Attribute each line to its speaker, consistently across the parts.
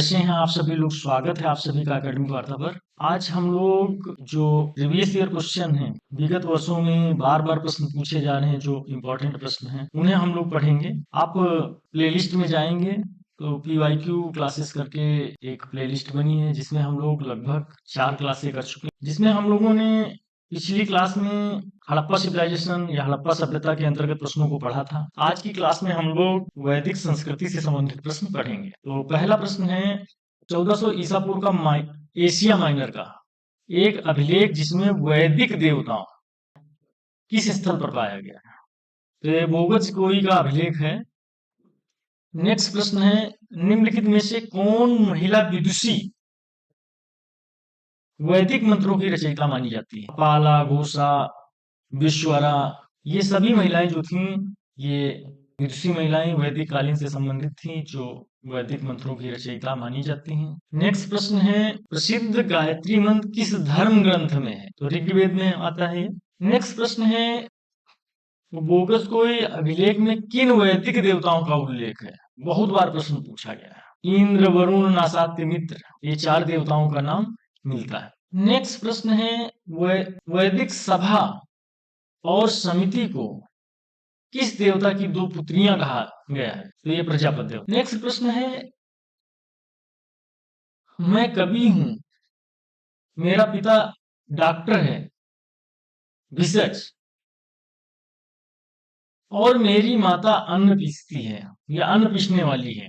Speaker 1: कैसे हैं आप सभी लोग। स्वागत है आप सभी का एकेडमिक वार्ता पर। आज हम लोग जो प्रीवियस ईयर क्वेश्चन हैं, विगत वर्षों में बार बार प्रश्न पूछे जा रहे हैं, जो इम्पोर्टेंट प्रश्न हैं, उन्हें हम लोग पढ़ेंगे। आप प्लेलिस्ट में जाएंगे तो पीवाईक्यू क्लासेस करके एक प्लेलिस्ट बनी है, जिसमें हम लोग लगभग 4 क्लासें कर चुके हैं, जिसमें हम लोगों ने पिछली क्लास में हड़प्पा सिविलाइजेशन या हड़प्पा सभ्यता के अंतर्गत प्रश्नों को पढ़ा था। आज की क्लास में हम लोग वैदिक संस्कृति से संबंधित प्रश्न पढ़ेंगे। तो पहला प्रश्न है 1400 ईसा पूर्व का एशिया माइनर का एक अभिलेख जिसमें वैदिक देवताओं किस स्थल पर पाया गया है। तो ये बोगज कोई का अभिलेख है। नेक्स्ट प्रश्न है, निम्नलिखित में से कौन महिला विदुषी वैदिक मंत्रों की रचयिता मानी जाती है। पाला, घोषा, विश्वरा, ये सभी महिलाएं जो थीं, ये विदुषी महिलाएं वैदिक कालीन से संबंधित थीं, जो वैदिक मंत्रों की रचयिता मानी जाती हैं। नेक्स्ट प्रश्न है, प्रसिद्ध गायत्री मंत्र किस धर्म ग्रंथ में है। तो ऋग्वेद में आता है। नेक्स्ट प्रश्न है, बोगस कोई अभिलेख में किन वैदिक देवताओं का उल्लेख है। बहुत बार प्रश्न पूछा गया है। इंद्र, वरुण, नासात्य, मित्र, ये 4 देवताओं का नाम मिलता है। नेक्स्ट प्रश्न है, वैदिक सभा और समिति को किस देवता की 2 पुत्रियां कहा गया है। तो ये प्रजापति देवता। नेक्स्ट प्रश्न है, मैं कवि हूं, मेरा पिता डॉक्टर है, भिषज, और मेरी माता अन्न पीसती है या अन्न पीसने वाली है।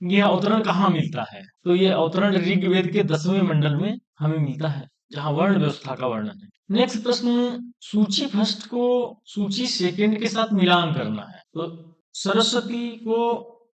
Speaker 1: यह अवतरण कहाँ मिलता है। तो यह अवतरण ऋग्वेद के 10वें मंडल में हमें मिलता है, जहां वर्ण व्यवस्था का वर्णन है। नेक्स्ट प्रश्न, सूची फर्स्ट को सूची सेकंड के साथ मिलान करना है। तो सरस्वती को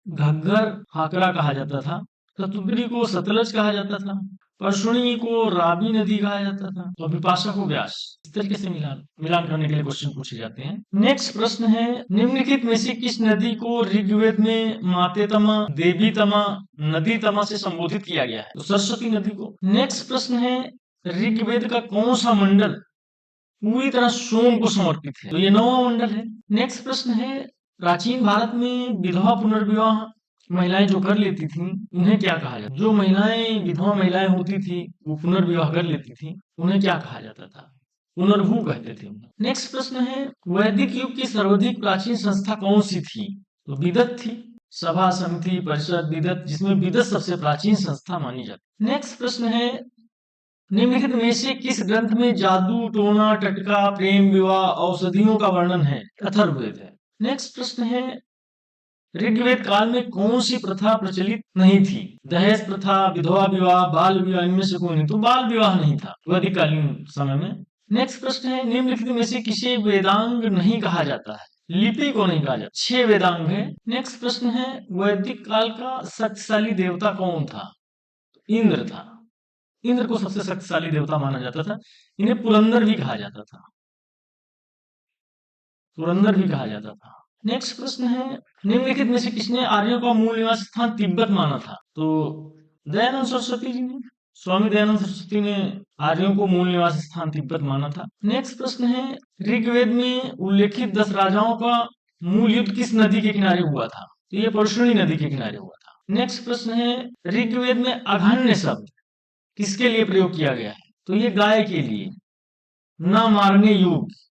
Speaker 1: घग्गर हाकरा कहा जाता था, शतुद्री को सतलज कहा जाता था, परशुणी को रावी नदी कहा जाता था, और विपाशा को व्यास। इस तरीके से मिलान मिलान करने के लिए क्वेश्चन पूछे जाते हैं। नेक्स्ट प्रश्न है, निम्नलिखित में से किस नदी को ऋग्वेद में मातेतमा, देवीतमा, नदीतमा से संबोधित किया गया है। तो सरस्वती नदी को। नेक्स्ट प्रश्न है, ऋग्वेद का कौन सा मंडल पूरी तरह सोम को समर्पित है। तो ये 9वां मंडल है। नेक्स्ट प्रश्न है, प्राचीन भारत में विधवा पुनर्विवाह महिलाएं जो कर लेती थीं, उन्हें क्या कहा जाता। जो महिलाएं विधवा महिलाएं होती थी, वो पुनर्विवाह कर लेती थी, उन्हें क्या कहा जाता था। पुनर्भू कहते थे उन्हें। नेक्स्ट प्रश्न है, वैदिक युग की सर्वाधिक प्राचीन संस्था कौन सी थी। तो विदत थी। सभा, समिति, परिषद, विदत, जिसमें विदत सबसे प्राचीन संस्था मानी जाती। नेक्स्ट प्रश्न है, निम्नलिखित में से किस ग्रंथ में जादू, टोना, टटका, प्रेम विवाह, औषधियों का वर्णन है। अथर्ववेद है। नेक्स्ट प्रश्न है, ऋग्वेद काल में कौन सी प्रथा प्रचलित नहीं थी। दहेज प्रथा, विधवा विवाह, बाल विवाह, इनमें से कोई नहीं। तो बाल विवाह नहीं था वैदिक कालीन समय में। नेक्स्ट प्रश्न है, निम्नलिखित में से किसे वेदांग नहीं कहा जाता है। लिपि को नहीं कहा जाता। 6 वेदांग है। नेक्स्ट प्रश्न है, वैदिक काल का शक्तिशाली देवता कौन था। इंद्र था। इंद्र को सबसे शक्तिशाली देवता माना जाता था। इन्हें पुरंदर भी कहा जाता था। पुरंदर भी कहा जाता था। नेक्स्ट प्रश्न है, निम्नलिखित में से किसने आर्यों का मूल निवास स्थान तिब्बत माना था। तो दयानंद सरस्वती जी ने। स्वामी दयानंद सरस्वती ने आर्यों को मूल निवास स्थान तिब्बत माना था। नेक्स्ट प्रश्न है, ऋग्वेद में उल्लेखित 10 राजाओं का मूल युद्ध किस नदी के किनारे हुआ था। तो ये परशुनी नदी के किनारे हुआ था। नेक्स्ट प्रश्न है, ऋग्वेद में अघन्य शब्द किसके लिए प्रयोग किया गया है। तो ये गाय के लिए। न मारने योग्य।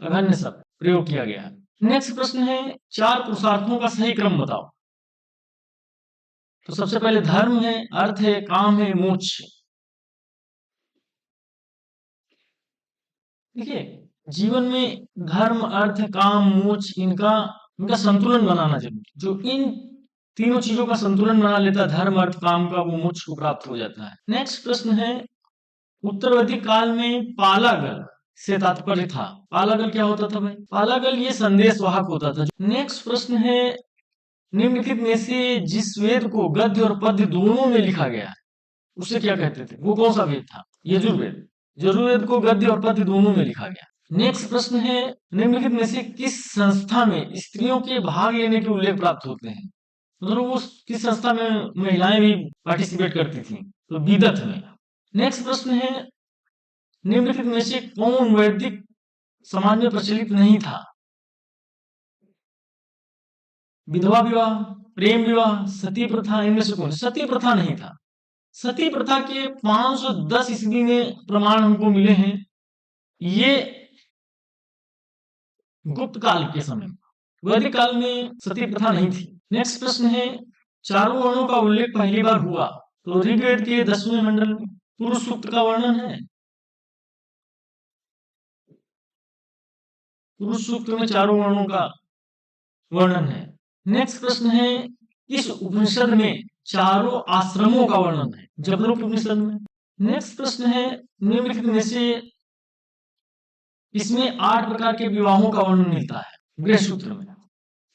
Speaker 1: अघन्य शब्द प्रयोग किया गया है। नेक्स्ट प्रश्न है, 4 पुरुषार्थों का सही क्रम बताओ। तो सबसे पहले धर्म है, अर्थ है, काम है, मोक्ष। देखिए, जीवन में धर्म, अर्थ, काम, मोक्ष, इनका संतुलन बनाना जरूरी। जो इन तीनों चीजों का संतुलन बना लेता है, धर्म, अर्थ, काम का, वो मोक्ष को प्राप्त हो जाता है। नेक्स्ट प्रश्न है, उत्तर वैदिक काल में पालागल से तात्पर्य था। पालागल क्या होता था भाई। पालागल ये संदेश वाहक होता था। नेक्स्ट प्रश्न है, निम्नलिखित में से जिस वेद को गद्य और पद्य दोनों में लिखा गया है, उसे क्या कहते थे। वो कौन सा वेद था। यजुर्वेद। यजुर्वेद को गद्य और पद्य दोनों में लिखा गया। नेक्स्ट प्रश्न है, निम्नलिखित में से किस संस्था में स्त्रियों के भाग लेने के उल्लेख प्राप्त होते हैं। मतलब वो किस संस्था में महिलाएं भी पार्टिसिपेट करती थी। तो विदत में। नेक्स्ट प्रश्न है, निम्नलिखित में से कौन वैदिक समाज में प्रचलित नहीं था। विधवा विवाह, प्रेम विवाह, सती प्रथा, इनमें से कौन? सती प्रथा नहीं था। सती प्रथा के 510 ईस्वी में प्रमाण हमको मिले हैं। ये गुप्त काल के समय में, वैदिक काल में सती प्रथा नहीं थी। नेक्स्ट प्रश्न है, चारों वर्णों का उल्लेख पहली बार हुआ तो ऋग्वेद के 10वें मंडल में पुरुष सूक्त का वर्णन है। पुरुष सूक्त में चारों वर्णों का वर्णन है। नेक्स्ट प्रश्न है, इस उपनिषद में चारों आश्रमों का वर्णन है, जबलोक उपनिषद में। नेक्स्ट प्रश्न है, निम्नलिखित में से इसमें 8 प्रकार के विवाहों का वर्णन मिलता है गृहसूत्र में।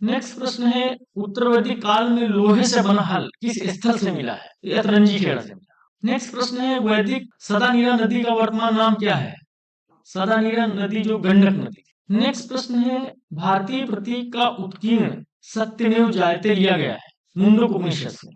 Speaker 1: नेक्स्ट प्रश्न है, उत्तर वैदिक काल में लोहे से बना हल किस स्थल से मिला है? अतरंजी खेड़ा से मिला। नेक्स्ट प्रश्न है, वैदिक सदानीरा नदी का वर्तमान नाम क्या है? सदानीरा नदी जो गंडक नदी। नेक्स्ट प्रश्न है, भारतीय प्रतीक का उत्कीर्ण सत्यमेव जयते लिया गया है मुंडक उपनिषद से।